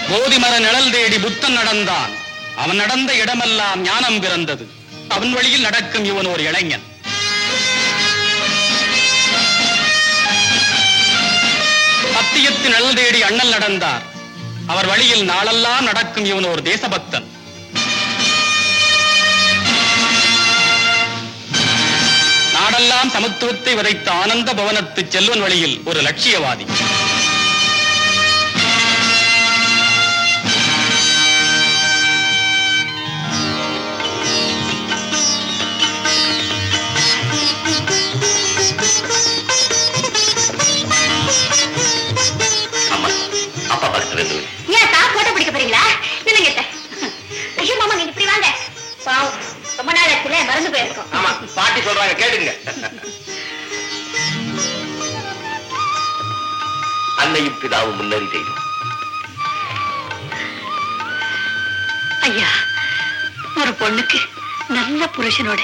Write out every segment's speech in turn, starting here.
போதிமர நிழல் தேடி புத்தன் நடந்தான். அவன் நடந்த இடமெல்லாம் ஞானம் பிறந்தது. அவன் வழியில் நடக்கும் இவன் ஒரு இளைஞன். சத்தியத்தின் நிழல் தேடி அண்ணல் நடந்தார். அவர் வழியில் நாளெல்லாம் நடக்கும் இவன் ஒரு தேசபக்தன். நாடெல்லாம் சமத்துவத்தை விதைத்த ஆனந்த பவனத்து செல்வன் வழியில் ஒரு லட்சியவாதி. மறந்து போயிருக்கோம். ஆமா, பாட்டி சொல்றாங்க கேளுங்க. அன்னையும் பிதாவும் முன்னறி தெய்வம். ஐயா, ஒரு பொண்ணுக்கு நல்ல புருஷனோட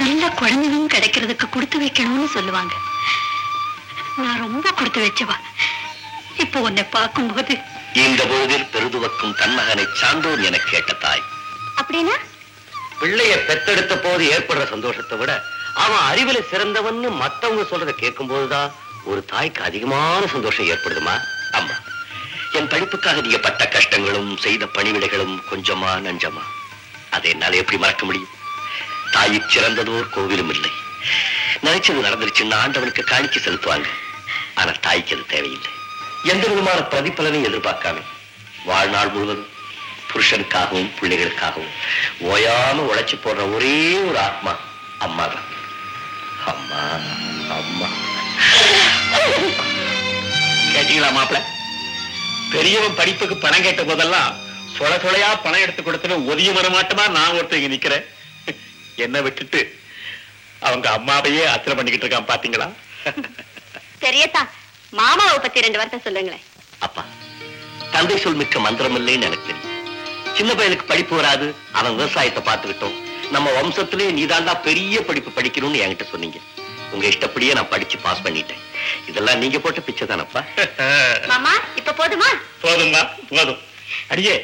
நல்ல குழந்தையும் கிடைக்கிறதுக்கு கொடுத்து வைக்கணும்னு சொல்லுவாங்க. நான் ரொம்ப கொடுத்து வச்சவா. இப்போ உன்னை பார்க்கும்போது இந்த பொழுதில் பெருதுவக்கும் தன்மகனை சான்றோன் என கேட்ட தாய். அப்படின்னா பிள்ளைய பெத்தெடுத்த போது ஏற்படுற சந்தோஷத்தை விட அவன் அறிவில சிறந்தவன் மத்தவங்க சொல்றத கேட்கும் போதுதான் ஒரு தாய்க்கு அதிகமான சந்தோஷம் ஏற்படுதுமா. அம்மா, என் படிப்புக்காக நீங்க பட்ட கஷ்டங்களும் செய்த பணிவிடைகளும் கொஞ்சமா நஞ்சமா அதை என்னால எப்படி மறக்க முடியும்? தாய்க்கு சிறந்ததோர் கோவிலும் இல்லை. நினைச்சது நடந்துருச்சுன்னா ஆண்டவனுக்கு காணிக்கை செலுத்துவாங்க. ஆனா தாய்க்கு அது தேவையில்லை. எந்த விதமான பிரதிபலனையும் எதிர்பார்க்காம வாழ்நாள் முழுவதும் புருஷனுக்காகவும் பிள்ளைகளுக்காகவும் ஓயாம உழைச்சு போடுற ஒரே ஒரு ஆத்மா அம்மா தான். அம்மா அம்மா. கேட்டீங்களா மாப்பிள்ள? பெரியவன் படிப்புக்கு பணம் கேட்ட போதெல்லாம் சொல சொலையா பணம் எடுத்து கொடுத்தது ஒதிய வர மாட்டமா நான் ஒருத்தர் இங்க நிக்கிறேன். என்ன விட்டுட்டு அவங்க அம்மாவையே அச்சனை பண்ணிக்கிட்டு இருக்கான் பாத்தீங்களா? சரியத்தா, மாமாவை பத்தி 2 வார்த்தை சொல்லுங்களேன். அப்பா, தந்தை சொல் மிக்க மந்திரம் இல்லைன்னு எனக்கு தெரியும். சின்ன பையனுக்கு படிப்பு வராது, அவன் விவசாயத்தை பார்த்துக்கிட்டோம். நம்ம வம்சத்திலே நீதாண்டா பெரிய படிப்பு படிக்கணும்னு என்கிட்ட சொன்னீங்க. உங்க இஷ்டப்படியே நான் படிச்சு பாஸ் பண்ணிட்டேன். இதெல்லாம் நீங்க போட்ட பிச்சை தானப்பா. மாமா, இப்ப போதுமா? போதுமா, போதும். அடியே,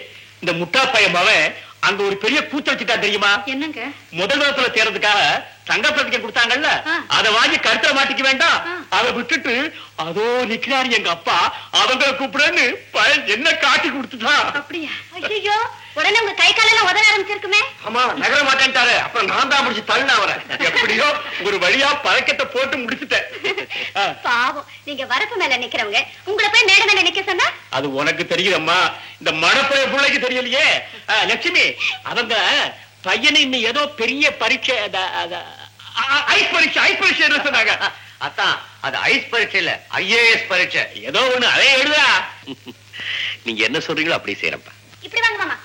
இந்த முட்டா பையமாவே அங்க ஒரு பெரிய கூத்து வச்சுட்டா தெரியுமா? என்னங்க? முதல் வகுப்புல தேர்றதுக்காக தங்க பிரதிகை கொடுத்தாங்கல்ல, அதை வாங்கி கருத்துல மாட்டிக்க வேண்டாம். அதை விட்டுட்டு அதோ நிக்கிறாரு எங்க அப்பா, அவங்க கூப்பிடுன்னு என்ன காட்டி கொடுத்துட்டா. அப்படியா? ஐயோ, உடனே உங்க கை காலெல்லாம் உதற ஆரம்பிச்சிருக்குமே. ஆமா, நகர மாட்டேன்ட்டாரு. அப்புறம் நான் தான் முடிச்சு தள்ளின அவரை. எப்படியோ ஒரு வழியா பழக்கத்தை போட்டு முடிச்சுட்டேன். பாவம், நீங்க வரப்பு மேல நிக்கிறவங்க உங்களை போய் மேட மேல நிக்க சொன்னா அது உனக்கு தெரியுதம்மா, இந்த மடப்பைய பிள்ளைக்கு தெரியலையே. லட்சுமி, அவங்க பையனை இன்னும் ஏதோ பெரிய பரீட்சை, ஐஸ் பரீட்சை சொன்னாங்க. அதான், அது ஐஸ் பரீட்சை இல்ல, ஐஏஎஸ் பரீட்சை. ஏதோ ஒண்ணு, அதே எழுதா. நீங்க என்ன சொல்றீங்களோ அப்படி செய்யறப்ப. இப்படி வாங்க மாமா.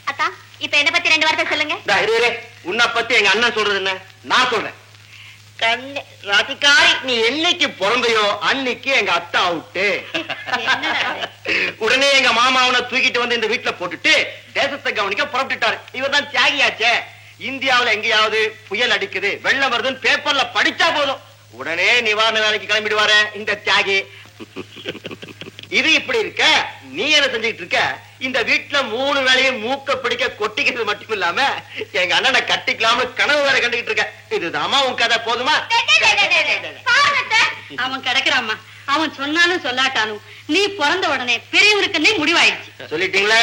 அத்தா, இப்ப என்ன பத்தி 2 வார்த்தை சொல்லுங்க. உன்னை பத்தி எங்க அண்ணன் சொல்றது என்ன, நான் சொல்றேன். ராதிகாரி, நீ என்னைக்கு பிறந்தையோ அன்னைக்கு எங்க அத்தா அவுட்டு. உடனே எங்க மாமா அவனை தூக்கிட்டு வந்து இந்த வீட்டுல போட்டுட்டு தேசத்தை கவனிக்க புறப்பட்டுட்டாரு. இவர் தான் தியாகியாச்சே. இந்தியாவுல எங்கேயாவது புயல் அடிக்குது, வெள்ளம் வருதுன்னு பேப்பர்ல படிச்சா போதும், உடனே நிவாரண வேலைக்கு கிளம்பிடுவாரு இந்த தியாகி. இது இப்படி இருக்க, நீ என்ன செஞ்சுக்கிட்டு இருக்க? இந்த வீட்டுல 3 வேளையும் மூக்க பிடிக்க கொட்டிக்கிறது மட்டும் இல்லாம எங்க அண்ணனை கட்டிக்கலாம்னு கனவு வேற கண்டுகிட்டு இருக்க. இதுதாமா உன் கதை, போதுமா? அவன் கிடக்குறாமா, அவன் சொன்னாலும் சொல்லாட்டாலும் நீ பிறந்த உடனே பெரியவருக்கு முடிவாயிடுச்சு. சொல்லிட்டீங்களே,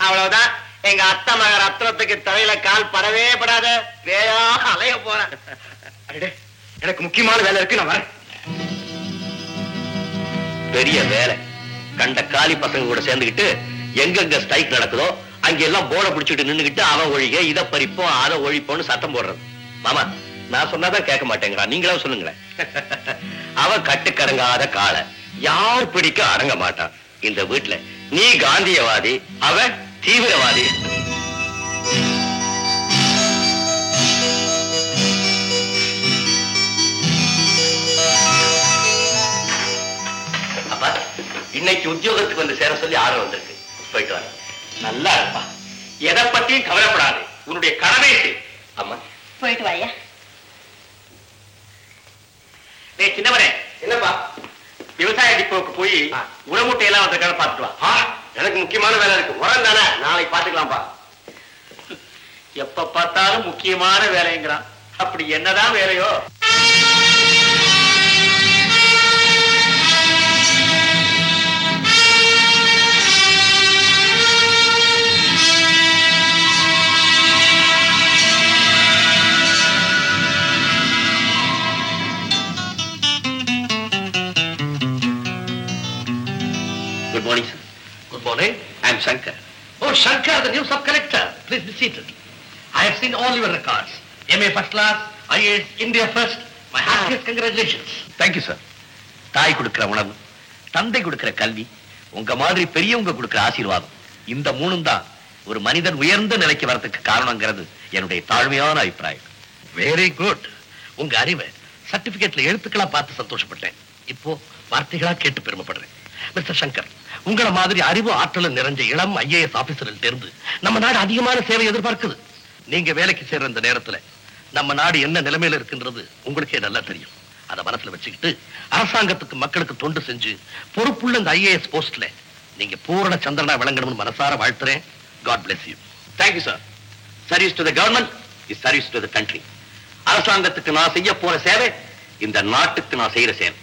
அவ்வளவுதான். எங்க அத்தை மக ரத்னத்துக்கு தலையில கால் படவே படாத, பேயா அலைய போறேன். எனக்கு முக்கியமான வேலை இருக்கு, நான் வரேன். பெரிய வேலை. கண்ட காலி பசங்க கூட சேர்ந்துக்கிட்டு எங்கெங்க ஸ்ட்ரைக் நடக்குதோ அங்கெல்லாம் போர்டை பிடிச்சிட்டு நின்னுகிட்டு அவன் ஒழிக இதை பறிப்போம் அதை ஒழிப்போம்னு சத்தம் போடுறது. மாமா, நான் சொன்னாதான் கேட்க மாட்டேங்கிறான், நீங்களும் சொல்லுங்களேன். அவன் கட்டுக்கடங்காத காலை, யார் பிடிக்க அடங்க மாட்டான். இந்த வீட்டுல நீ காந்தியவாதி, அவன் தீவிரவாதி. அப்பா, இன்னைக்கு உத்தியோகத்துக்கு வந்து சேர சொல்லி ஆர்டர் வந்திருக்கு. போயிட்டு வர. நல்லா இருப்பா, எதை பத்தியும் கவலைப்படாது, உன்னுடைய கடமை. அம்மா, போயிட்டு வாயா. சின்னவரே, என்னப்பா? விவசாய டிப்போக்கு போய் உரமுட்டையெல்லாம் வந்திருக்கான பாத்துட்டு வா. எனக்கு முக்கியமான வேலை இருக்கு. உரம் தானே, நாளைக்கு பாத்துக்கலாம்பா. எப்ப பார்த்தாலும் முக்கியமான வேலைங்கிறான். அப்படி என்னதான் வேலையோ? Good morning, sir. Good morning. I am Shankar. Oh, Shankar, the new sub-collector. Please be seated. I have seen all your records. MA first class, IAS, India first. My heartiest congratulations. Thank you, sir. தாய் கொடுக்கிற உணவு, தந்தை கொடுக்கிற கல்வி, உங்க மாதிரி பெரியவங்க கொடுக்கிற ஆசீர்வாதம், இந்த மூணும் தான் ஒரு மனிதன் உயர்ந்த நிலைக்கு வரதுக்கு காரணங்கிறது என்னுடைய தாழ்மையான அபிப்பிராயம். Very good. உங்க அறிவை சர்டிபிகேட்ல எழுத்துக்களா பார்த்து சந்தோஷப்பட்டேன். இப்போ வார்த்தைகளா கேட்டு பெருமைப்படுறேன். மிஸ்டர் சங்கர், உங்களை மாதிரி அறிவு ஆற்றலும் நிறைஞ்ச இளம் IAS ஆபீசர்கள் இருந்து நம்ம நாடு அதிகமான சேவை எதிர்பார்க்குது. நீங்க வேலைக்கு சேர்ற இந்த நேரத்துல நம்ம நாடு என்ன நிலைமையில இருக்குன்றது உங்களுக்கே நல்லா தெரியும். அதை மனசுல வச்சுக்கிட்டு அரசாங்கத்துக்கு மக்களுக்கு தொண்டு செஞ்சு பொறுப்புள்ள இந்த IAS போஸ்ட்ல நீங்க பூரண சந்திரனா விளங்கணும்னு மனசார வாழ்த்துறேன். God bless you. Thank you, sir. Service to the government is service to the country. அரசாங்கத்துக்கு நான் செய்ய போற சேவை இந்த நாட்டுக்கு நான் செய்யற சேவை.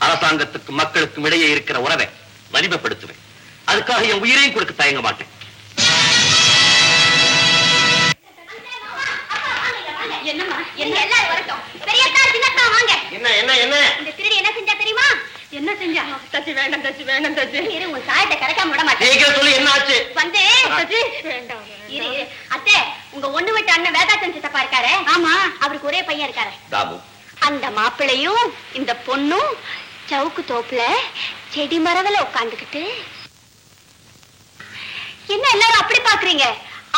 அரசாங்கத்துக்கு மக்களுக்கும் இடையே இருக்கிற உறவை வலிமைப்படுத்துவேன். அதுக்காக என் உயிரையும் கொடுக்க தயங்க மாட்டேன். என்னம்மா என்ன எல்லாரும் வரட்டும். பெரியத்தா சின்னத்தா வாங்க. என்ன என்ன என்ன இந்த திருடி என்ன செஞ்சா தெரியுமா? என்ன செஞ்சா? தச்சி வேண்டாம் தச்சி வேண்டாம் தச்சி. இரு உன் சாயத்தை கரெக்டாம விட மாட்டேன். சீக்கிரம் சொல்லு, என்ன ஆச்சு? வந்து தச்சி வேண்டாம். இரு அத்தை, உங்க ஒண்ணு விட்டு அண்ணன் வேதாச்சம் சித்தப்பா இருக்காரு. ஆமா, அவருக்கு ஒரே பையன் இருக்காரு, தாமு. அந்த மாப்பிள்ளையும் இந்த பொண்ணும் சவுக்கு தோப்புல செடி மரவல உட்கார்ந்துகிட்டு. என்ன எல்லாரும் அப்படி பாக்குறீங்க?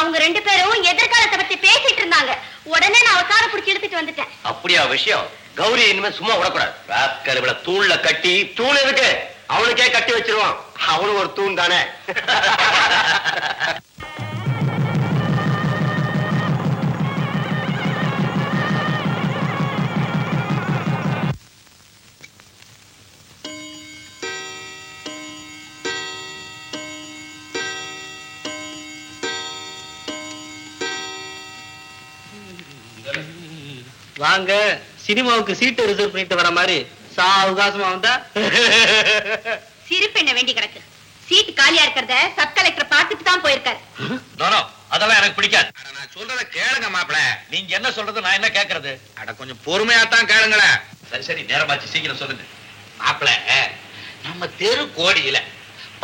அவங்க ரெண்டு பேரும் எதிர்காலத்தை பத்தி பேசிட்டு இருந்தாங்க. உடனே நான் அவசார பிடிச்சி எடுத்துட்டு வந்துட்டேன். அப்படியா விஷயம்? கௌரி இனிமே சும்மா விடக்கூடாது. ராஸ்கல் இவள தூண்ல கட்டி, தூண் இருக்கு அவனுக்கே கட்டி வச்சிருவான். அவனு ஒரு தூண் தானே. வாங்க, சினிமாவுக்கு சீட்டு ரிசர்வ் பண்ணிட்டு வர மாதிரி சாவகாசமா வந்தா. சிரிப்பு என்ன வேண்டி கிடக்கு? சீட் காலியா இருக்கிறத சப் கலெக்டர் பார்த்துட்டு தான் போயிருக்காரு. அதெல்லாம் எனக்கு பிடிக்காது. நான் சொல்றத கேளுங்க மாப்பிள. நீங்க என்ன சொல்றது, நான் என்ன கேக்குறது? அட கொஞ்சம் பொறுமையாத்தான் கேளுங்களேன். சரி சரி, நேரமாச்சு, சீக்கிரம் சொல்லுங்க. மாப்பிள, நம்ம தெரு கோடியில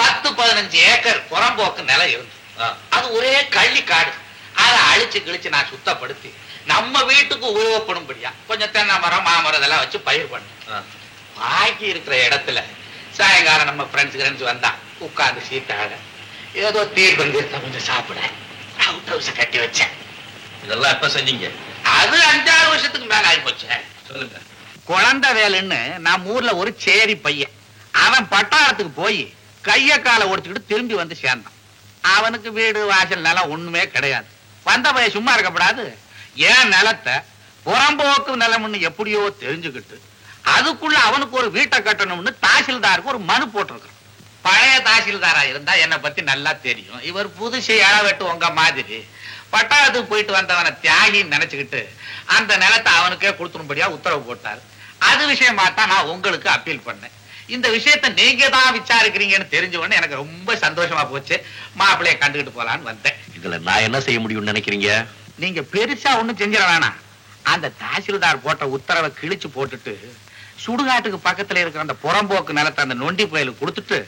10-15 ஏக்கர் புறம்போக்கு நிலம் இருந்து அது ஒரே கள்ளி காடு. அதை அழிச்சு கிழிச்சு நான் சுத்தப்படுத்தி நம்ம வீட்டுக்கு உபயோகப்படும்படியா கொஞ்சம் தென்னை மரம் மாமரம் இதெல்லாம் வச்சு பயிர் பண்ண. பாக்கி இருக்கிற இடத்துல சாயங்காலம் நம்ம ஃப்ரெண்ட்ஸ் வந்தா உட்கார்ந்து சீட்டாக ஏதோ தீர்ப்பந்து கொஞ்சம் சாப்பிட அவுட் ஹவுஸ் கட்டி வச்சேன். இதெல்லாம் எப்ப செஞ்சீங்க? அது 5-6 வருஷத்துக்கு மேல ஆகி போச்சு. சொல்லுங்க. குழந்தை வேலைன்னு நம்ம ஊர்ல ஒரு சேரி பையன், அவன் பட்டாளத்துக்கு போய் கைய காலை ஒடிச்சுக்கிட்டு திரும்பி வந்து சேர்ந்தான். அவனுக்கு வீடு வாசல் நிலம் ஒண்ணுமே கிடையாது. வந்த பையன் சும்மா இருக்கப்படாது, ஏன் நிலத்தை புறம்போக்கு நிலம்னு எப்படியோ தெரிஞ்சுக்கிட்டு அதுக்குள்ள அவனுக்கு ஒரு வீட்டை கட்டணும்னு தாசில்தாருக்கு ஒரு மனு போட்டிருக்கான். பழைய தாசில்தாரா இருந்தா என்னை பத்தி நல்லா தெரியும். இவர் புதுசு இளவெட்டு உங்க மாதிரி பட்டாளத்துக்கு போயிட்டு வந்தவனை தியாகின்னு நினைச்சுக்கிட்டு அந்த நிலத்தை அவனுக்கே கொடுத்துரும்படியா உத்தரவு போட்டார். அது விஷயமா தான் நான் உங்களுக்கு அப்பீல் பண்ணேன். இந்த விஷயத்தை நீங்க தான் விசாரிக்கிறீங்கன்னு தெரிஞ்ச உடனே எனக்கு ரொம்ப சந்தோஷமா போச்சு. மாப்பிள்ளைய கண்டுகிட்டு போலான்னு வந்தேன். இதுல நான் என்ன செய்ய முடியும்னு நினைக்கிறீங்க? நீங்க பெருசா ஒண்ணும் செஞ்சிட வேணாம். அந்த தாசில்தார் போட்ட உத்தரவை கிழிச்சு போட்டுட்டு சுடுகாட்டுக்கு பக்கத்துல இருக்கிற அந்த புறம்போக்கு நிலத்தை அந்த நொண்டி புயலுக்கு கொடுத்துட்டு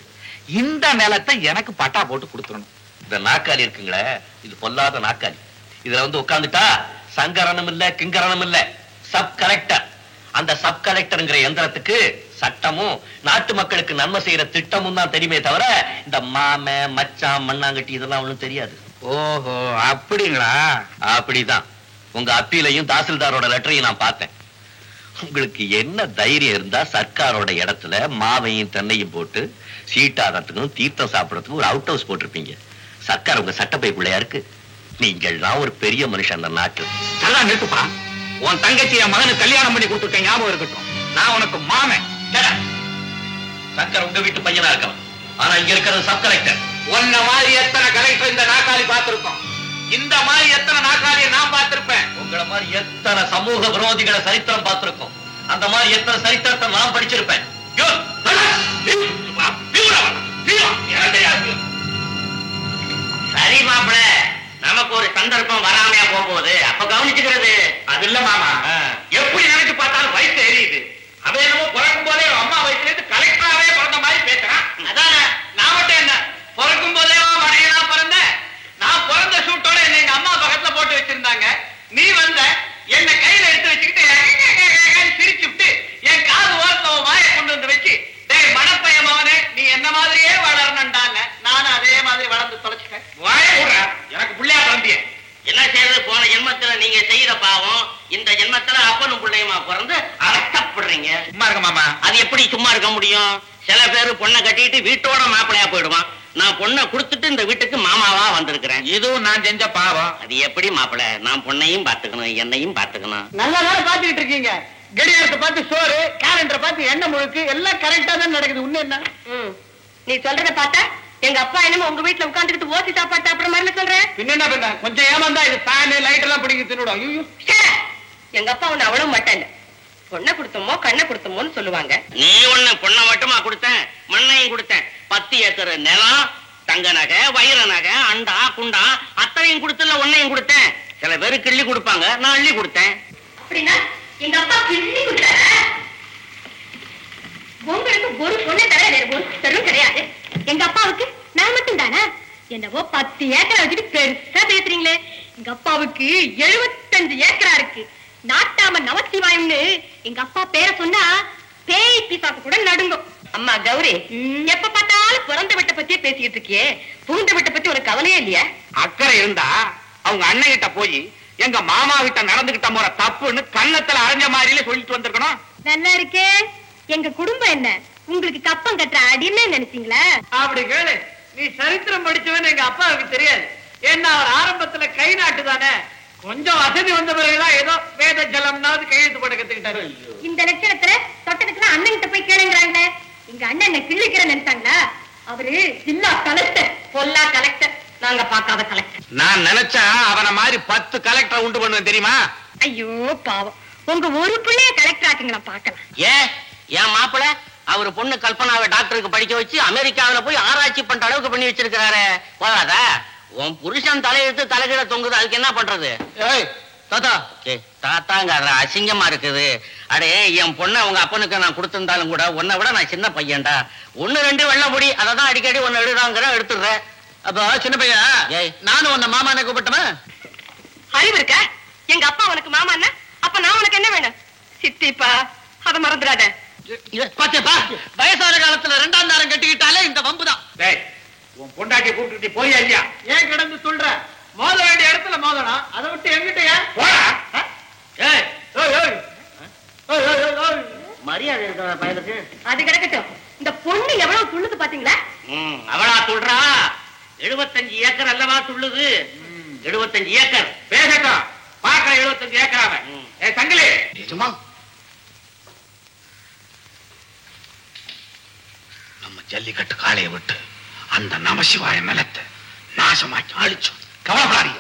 இந்த நிலத்தை எனக்கு பட்டா போட்டு கொடுத்துடணும். இந்த நாக்காளி இருக்குங்களே, இது பொல்லாத நாக்காளி. இதுல வந்து உட்கார்ந்துட்டா சங்கரனும் இல்ல கிங்கரனும் இல்ல, சப் கலெக்டர். அந்த சப் கலெக்டர்ங்கிற எந்திரத்துக்கு சட்டமும் நாட்டு மக்களுக்கு நன்மை செய்யற திட்டமும் தான் தெரியுமே தவிர இந்த மாம மச்சான் மண்ணாங்கட்டி இதெல்லாம் ஒண்ணும் தெரியாது. ஓஹோ, அப்படிங்களா? அப்படிதான். உங்க அப்பீலையும் தாசில்தாரோட லெட்டரையும் நான் பார்த்தேன். உங்களுக்கு என்ன தைரியம் இருந்தா சர்க்காரோட இடத்துல மாவையும் தென்னையும் போட்டு சீட்டாடுறதுக்கும் தீர்த்தம் சாப்பிடறதுக்கும் ஒரு அவுட் ஹவுஸ் போட்டிருப்பீங்க. சர்க்கார் உங்க சட்டப்பைக்குள்ளையா இருக்கு. நீங்கள்லாம் ஒரு பெரிய மனுஷன் அந்த நாட்டு. நல்லா நிறுத்துப்பா. உன் தங்கச்சி என் மகனுக்கு கல்யாணம் பண்ணி கொடுத்துருக்கேன், ஞாபகம் இருக்கட்டும். நான் உனக்கு மாமன். சர்க்கார் உங்க வீட்டு பையனா இருக்கலாம், ஆனா இங்க இருக்கிறது சப் கலெக்டர். உன்ன மாதிரி எத்தனை கலெக்டர் இந்த நாக்காளி பார்த்திருக்கோம். இந்த மாதிரி எத்தனை நாக்காளியை நான் பார்த்திருப்பேன். உங்களை மாதிரி எத்தனை சமூக விரோதிகளை சரித்திரம் பார்த்திருக்கோம். அந்த மாதிரி எத்தனை சரித்திரத்தை நான் படிச்சிருப்பேன். சரி மாப்பிள, நமக்கு ஒரு சந்தர்ப்பம் வராமையா போகும்போது அப்ப கவனிச்சுக்கிறது. அது இல்ல மாமா, எப்படி நினைச்சு பார்த்தாலும் வயசு எரியுது. அவன் என்னமோ பிறக்கும் போதே அம்மா வயசுல இருந்து கலெக்டராவே பிறந்த மாதிரி பேசுறான். அதான நான் மட்டும் என்ன பிறக்கும் போதே மனைவியா பிறந்தேன். நான் பிறந்த சூட்டோட என்ன எங்க அம்மா பக்கத்துல போட்டு வச்சிருந்தாங்க. நீ வந்த என்ன கையில எடுத்து வச்சுக்கிட்டு சிரிச்சுட்டு என் காது ஓரத்துல வாயை கொண்டு வந்து வச்சு, டேய் மணப்பைய மவனே, நீ என்ன மாதிரியே வளரணும்டாங்க. நானும் அதே மாதிரி வளர்ந்து தொலைச்சிட்டேன். வாயை விடுற, எனக்கு பிள்ளையா பிறந்திய. என்ன செய்யறது, போன ஜென்மத்துல நீங்க செய்யற பாவம் இந்த ஜென்மத்துல அப்பனும் பிள்ளையுமா பிறந்து அவஸ்தப்படுறீங்க. சும்மா இருக்க மாமா. அது எப்படி சும்மா இருக்க முடியும்? சில பேரு பொண்ணை கட்டிட்டு வீட்டோட மாப்பிளையா போயிடுவான். நான் பொண்ணை கொடுத்துட்டு இந்த வீட்டுக்கு மாமாவா வந்திருக்கிறேன். இதுவும் நான் செஞ்ச பாவம். அது எப்படி மாப்பிள? நான் பொண்ணையும் பாத்துக்கணும், என்னையும் பாத்துக்கணும். நல்லா தானே பாத்துக்கிட்டு இருக்கீங்க. கடிகாரத்தை பார்த்து சோறு, கேலண்டரை பார்த்து எண்ணெய் முழுக்கு, எல்லாம் கரெக்டா தான் நடக்குது. உண்மை என்ன? நீ சொல்றத பார்த்தா எங்க அப்பா என்னமோ உங்க வீட்டுல உட்காந்துக்கிட்டு ஓசி சாப்பாடு சாப்பிடுற மாதிரி சொல்றேன். பின்ன என்ன பண்ண, கொஞ்சம் ஏமாந்தா இது ஃபேன் லைட் எல்லாம் பிடிக்க தின்னுடும். ஐயோ, எங்க அப்பா ஒண்ணு அவ்வளவு மாட்டேன். பொண்ணை கொடுத்தோமோ கண்ணை கொடுத்தோமோன்னு சொல்லுவாங்க. நீ ஒண்ணு பொண்ணை மட்டுமா கொடுத்தேன், மண்ணையும் கொடுத்தேன். 10 ஏக்கர் நிலம், தங்க நகை, வைர நகை, அண்டா குண்டா அத்தனையும் கொடுத்துல ஒன்னையும் கொடுத்தேன். சில பேரு கிள்ளி கொடுப்பாங்க, நான் அள்ளி கொடுத்தேன். அப்படின்னா எங்க அப்பா கிள்ளி கொடுத்தாரா? உங்களுக்கு ஒரு பொண்ணு தர ஒரு தரும் கிடையாது. எங்க அப்பாவுக்கு நான் மட்டும் தானே? என்னவோ 10 ஏக்கரை வச்சுட்டு பெருசா பேசுறீங்களே. எங்க அப்பாவுக்கு 75 ஏக்கரா இருக்கு. நாட்டாம நமச்சிவாயம்னு எங்க அப்பா பேரை சொன்னா பேய் பிசாக்கு கூட நடுங்கும். அம்மா கௌரி, எப்ப பார்த்தாலும் பிறந்த வீட்டை பத்தியே பேசிக்கிட்டு இருக்கியே, புகுந்த வீட்டை பத்தி ஒரு கவலையே இல்லையா? அக்கறை இருந்தா அவங்க அண்ணன் கிட்ட போய் எங்க மாமா கிட்ட நடந்துகிட்ட முறை தப்புன்னு கன்னத்துல அரைஞ்ச மாதிரில சொல்லிட்டு வந்திருக்கணும். நல்லா இருக்கே. எங்க குடும்பம் என்ன உங்களுக்கு கப்பம் கட்டுற அடின்னு நினைச்சீங்களா? அப்படி கேளு. நீ சரித்திரம் படிச்சவன்னு எங்க அப்பாவுக்கு தெரியாது. ஏன்னா அவர் ஆரம்பத்துல கை நாட்டு தானே. கொஞ்சம் வசதி வந்த பிறகுதான் ஏதோ வேத ஜலம்னாவது கையெழுத்து போட கத்துக்கிட்டாரு. இந்த லட்சணத்துல தொட்டதுக்குலாம் அண்ணன் கிட்ட போய் கேளுங்கிறாங்க. எங்க அண்ணன் என்ன கிள்ளிக்கிற நினைச்சாங்களா? அவரு ஜில்லா கலெக்டர், பொல்லா கலெக்டர், நாங்க பார்க்காத கலெக்டர். நான் நினைச்சா அவனை மாதிரி 10 கலெக்டர் உண்டு பண்ணுவேன் தெரியுமா? ஐயோ பாவம், உங்க ஒரு பிள்ளைய கலெக்டர் ஆக்குங்களா பாக்கலாம். ஏன் மாப்பிள அவரு பொண்ணு கல்பனாவை டாக்டருக்கு படிக்க வச்சு அமெரிக்காவில போய் ஆராய்ச்சி பண்ற அளவுக்கு பண்ணி வச்சிருக்கிறாரு. போதாதா? உன் புருஷன் தலையெடுத்து தலைகீழ தொங்குது, அதுக்கு என்ன பண்றது? ஏய் தாத்தா, தாத்தாங்க அசிங்கமா இருக்குது. அடே, என் பொண்ணை உங்க அப்பனுக்கு நான் கொடுத்திருந்தாலும் கூட உன்னை விட நான் சின்ன பையன்டா. 1-2 வெள்ள பொடி அததான் அடிக்கடி ஒன்னு எடுறாங்கிற எடுத்துடுறேன். அப்ப சின்ன பையன் நானும் உன்ன மாமானை கூப்பிட்டமா? அறிவு இருக்க? எங்க அப்பா உனக்கு மாமா என்ன? அப்ப நான் உனக்கு என்ன வேணும்? சித்திப்பா, அத மறந்துடாத. பாத்தேப்பா, வயசான காலத்துல 2ஆம் தாரம் கட்டிக்கிட்டாலே இந்த வம்புதான். உன் பொண்டாட்டி கூப்பிட்டு போய் ஐயா ஏன் கிடந்து சொல்ற? மோத வேண்டிய இடத்துல மோதணும், அதை விட்டு எங்கிட்ட ஏன் போடா. ஏய், ஏய், ஏய், ஏய், ஏய், ஏய். மரியாதை இருக்கிற பயலுக்கு. அது கிடக்கட்டும். இந்த பொண்ணு எவ்வளவு துள்ளுது பாத்தீங்களா? அவளா சொல்றா? 75 ஏக்கர் அல்லவா துள்ளுது? 75 ஏக்கர் பேசட்டும், பார்க்க 75 ஏக்கராவ. சங்கிலி நிஜமா? நம்ம ஜல்லிக்கட்டு காளையை விட்டு அந்த நமசிவாய நிலத்தை நாசமாக்கி அழிச்சோம். கவலைப்படாதீங்க.